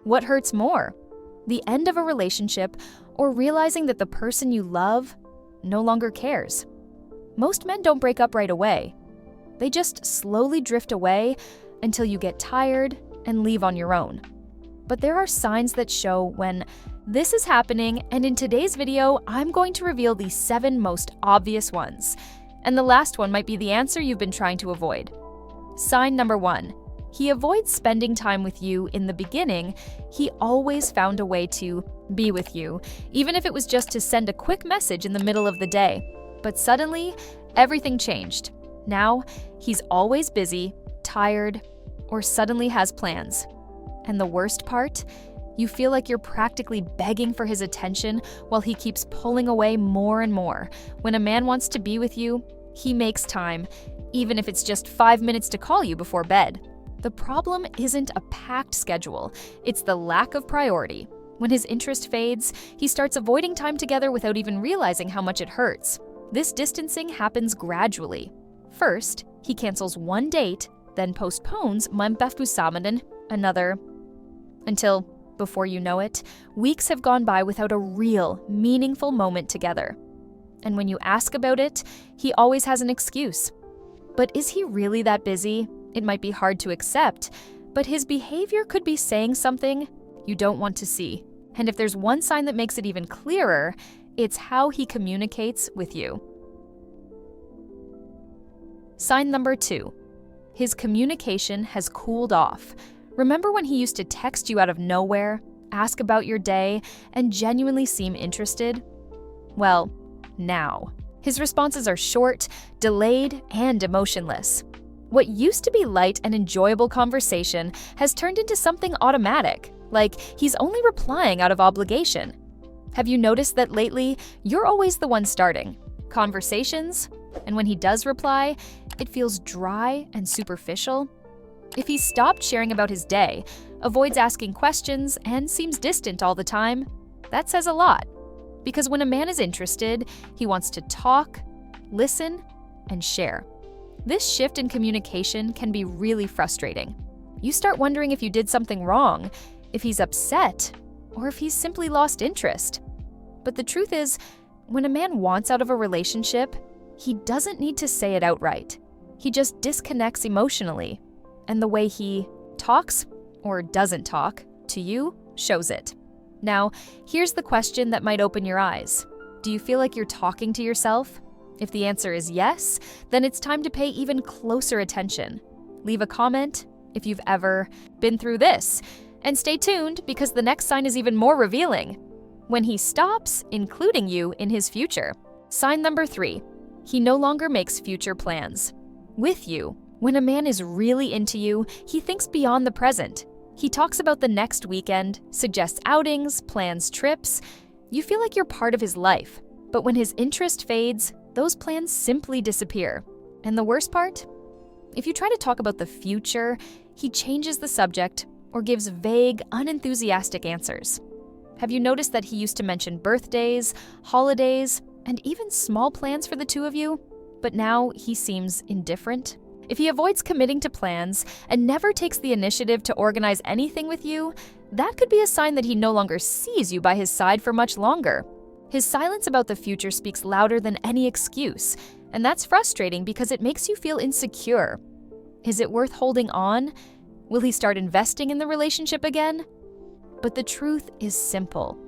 What hurts more? The end of a relationship or realizing that the person you love no longer cares? Most men don't break up right away. They just slowly drift away until you get tired and leave on your own. But there are signs that show when this is happening, and in today's video, I'm going to reveal the 7 most obvious ones. And the last one might be the answer you've been trying to avoid. Sign number 1. He avoids spending time with you in the beginning. He always found a way to be with you, even if it was just to send a quick message in the middle of the day. But suddenly, everything changed. Now, he's always busy, tired, or suddenly has plans. And the worst part? You feel like you're practically begging for his attention while he keeps pulling away more and more. When a man wants to be with you, he makes time, even if it's just 5 minutes to call you before bed. The problem isn't a packed schedule, it's the lack of priority. When his interest fades, he starts avoiding time together without even realizing how much it hurts. This distancing happens gradually. First, he cancels one date, then postpones another, until, before you know it, weeks have gone by without a real, meaningful moment together. And when you ask about it, he always has an excuse. But is he really that busy? It might be hard to accept, but his behavior could be saying something you don't want to see. And if there's one sign that makes it even clearer, it's how he communicates with you. Sign number 2. His communication has cooled off. Remember when he used to text you out of nowhere, ask about your day, and genuinely seem interested? Well, now. His responses are short, delayed, and emotionless. What used to be light and enjoyable conversation has turned into something automatic, like he's only replying out of obligation. Have you noticed that lately, you're always the one starting conversations? And when he does reply, it feels dry and superficial? If he stopped sharing about his day, avoids asking questions, and seems distant all the time, that says a lot. Because when a man is interested, he wants to talk, listen, and share. This shift in communication can be really frustrating. You start wondering if you did something wrong, if he's upset, or if he's simply lost interest. But the truth is, when a man wants out of a relationship, he doesn't need to say it outright. He just disconnects emotionally. And the way he talks, or doesn't talk, to you shows it. Now, here's the question that might open your eyes. Do you feel like you're talking to yourself? If the answer is yes, then it's time to pay even closer attention. Leave a comment if you've ever been through this. And stay tuned because the next sign is even more revealing. When he stops including you in his future. Sign number 3. He no longer makes future plans. With you, when a man is really into you, he thinks beyond the present. He talks about the next weekend, suggests outings, plans trips. You feel like you're part of his life. But when his interest fades, those plans simply disappear. And the worst part? If you try to talk about the future, he changes the subject or gives vague, unenthusiastic answers. Have you noticed that he used to mention birthdays, holidays, and even small plans for the two of you? But now he seems indifferent. If he avoids committing to plans and never takes the initiative to organize anything with you, that could be a sign that he no longer sees you by his side for much longer. His silence about the future speaks louder than any excuse, and that's frustrating because it makes you feel insecure. Is it worth holding on? Will he start investing in the relationship again? But the truth is simple.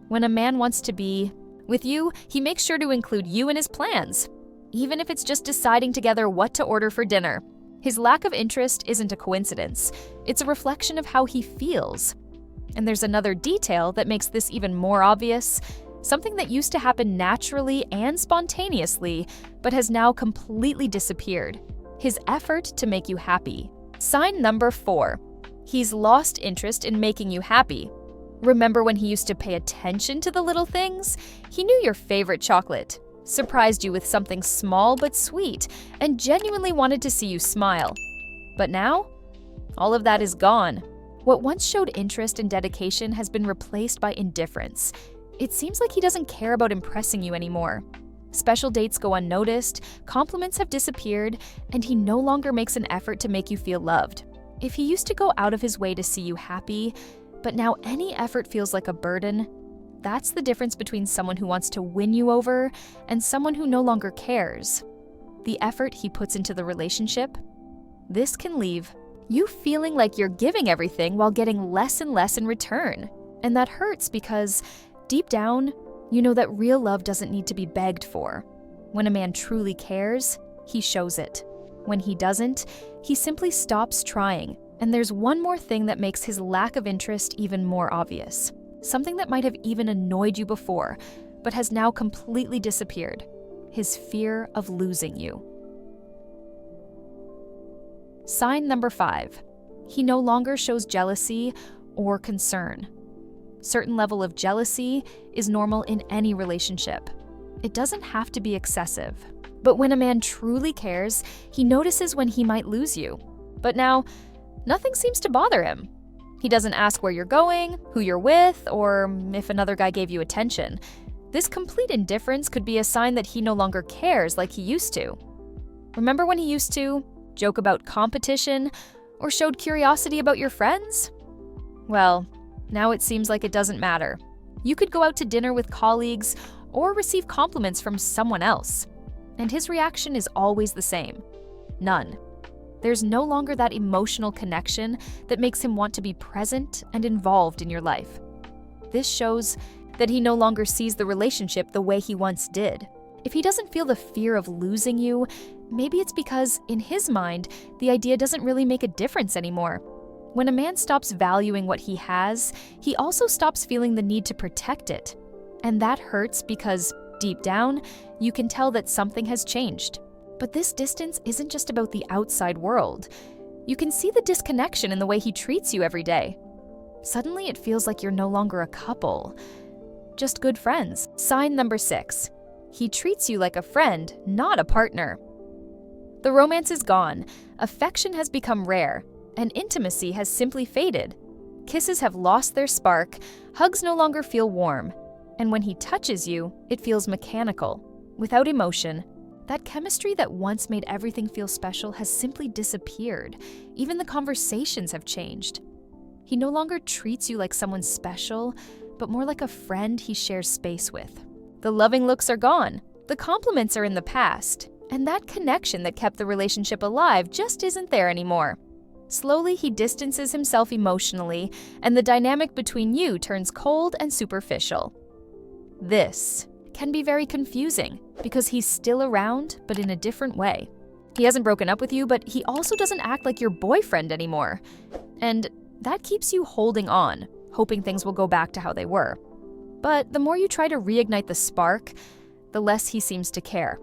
When a man wants to be with you, he makes sure to include you in his plans, even if it's just deciding together what to order for dinner. His lack of interest isn't a coincidence. It's a reflection of how he feels. And there's another detail that makes this even more obvious. Something that used to happen naturally and spontaneously, but has now completely disappeared. His effort to make you happy. Sign number 4. He's lost interest in making you happy. Remember when he used to pay attention to the little things? He knew your favorite chocolate, surprised you with something small but sweet, and genuinely wanted to see you smile. But now, all of that is gone. What once showed interest and dedication has been replaced by indifference. It seems like he doesn't care about impressing you anymore. Special dates go unnoticed, compliments have disappeared, and he no longer makes an effort to make you feel loved. If he used to go out of his way to see you happy, But now any effort feels like a burden. That's the difference between someone who wants to win you over and someone who no longer cares. The effort he puts into the relationship, this can leave you feeling like you're giving everything while getting less and less in return. And that hurts because deep down, you know that real love doesn't need to be begged for. When a man truly cares, he shows it. When he doesn't, he simply stops trying. And there's one more thing that makes his lack of interest even more obvious. Something that might have even annoyed you before, but has now completely disappeared. His fear of losing you. Sign number 5. He no longer shows jealousy or concern. Certain level of jealousy is normal in any relationship. It doesn't have to be excessive. But when a man truly cares, he notices when he might lose you. But now, nothing seems to bother him. He doesn't ask where you're going, who you're with, or if another guy gave you attention. This complete indifference could be a sign that he no longer cares like he used to. Remember when he used to joke about competition or showed curiosity about your friends? Well, now it seems like it doesn't matter. You could go out to dinner with colleagues or receive compliments from someone else, and his reaction is always the same. None. There's no longer that emotional connection that makes him want to be present and involved in your life. This shows that he no longer sees the relationship the way he once did. If he doesn't feel the fear of losing you, maybe it's because, in his mind, the idea doesn't really make a difference anymore. When a man stops valuing what he has, he also stops feeling the need to protect it. And that hurts because, deep down, you can tell that something has changed. But this distance isn't just about the outside world. You can see the disconnection in the way he treats you every day. Suddenly it feels like you're no longer a couple, just good friends. Sign number 6. He treats you like a friend, not a partner. The romance is gone, affection has become rare, and intimacy has simply faded. Kisses have lost their spark, hugs no longer feel warm, and when he touches you, it feels mechanical, without emotion. That chemistry that once made everything feel special has simply disappeared. Even the conversations have changed. He no longer treats you like someone special, but more like a friend he shares space with. The loving looks are gone, the compliments are in the past, and that connection that kept the relationship alive just isn't there anymore. Slowly, he distances himself emotionally, and the dynamic between you turns cold and superficial. This can be very confusing because he's still around, but in a different way. He hasn't broken up with you, but he also doesn't act like your boyfriend anymore. And that keeps you holding on, hoping things will go back to how they were. But the more you try to reignite the spark, the less he seems to care.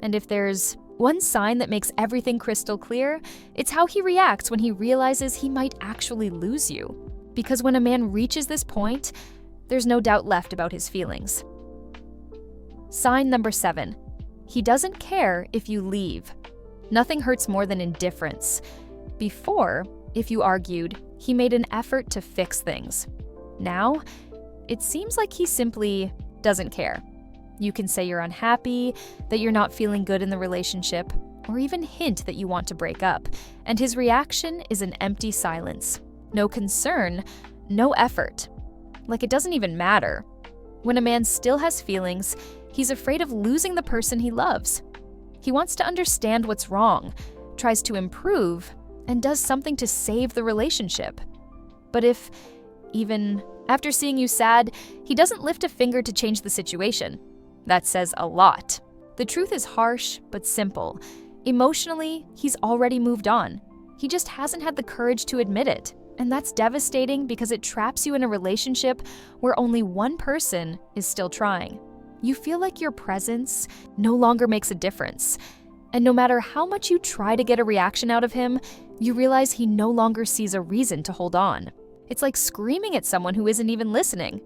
And if there's one sign that makes everything crystal clear, it's how he reacts when he realizes he might actually lose you. Because when a man reaches this point, there's no doubt left about his feelings. Sign number 7. He doesn't care if you leave. Nothing hurts more than indifference. Before, if you argued, he made an effort to fix things. Now, it seems like he simply doesn't care. You can say you're unhappy, that you're not feeling good in the relationship, or even hint that you want to break up, and his reaction is an empty silence. No concern, no effort. Like it doesn't even matter. When a man still has feelings, he's afraid of losing the person he loves. He wants to understand what's wrong, tries to improve, and does something to save the relationship. But if, even after seeing you sad, he doesn't lift a finger to change the situation, that says a lot. The truth is harsh, but simple. Emotionally, he's already moved on. He just hasn't had the courage to admit it. And that's devastating because it traps you in a relationship where only one person is still trying. You feel like your presence no longer makes a difference. And no matter how much you try to get a reaction out of him, you realize he no longer sees a reason to hold on. It's like screaming at someone who isn't even listening.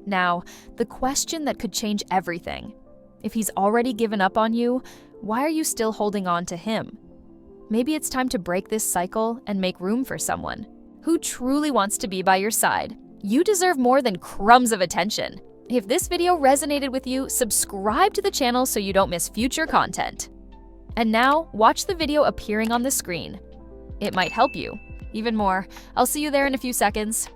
Now, the question that could change everything. If he's already given up on you, why are you still holding on to him? Maybe it's time to break this cycle and make room for someone who truly wants to be by your side. You deserve more than crumbs of attention. If this video resonated with you, subscribe to the channel so you don't miss future content. And now, watch the video appearing on the screen. It might help you. Even more. I'll see you there in a few seconds.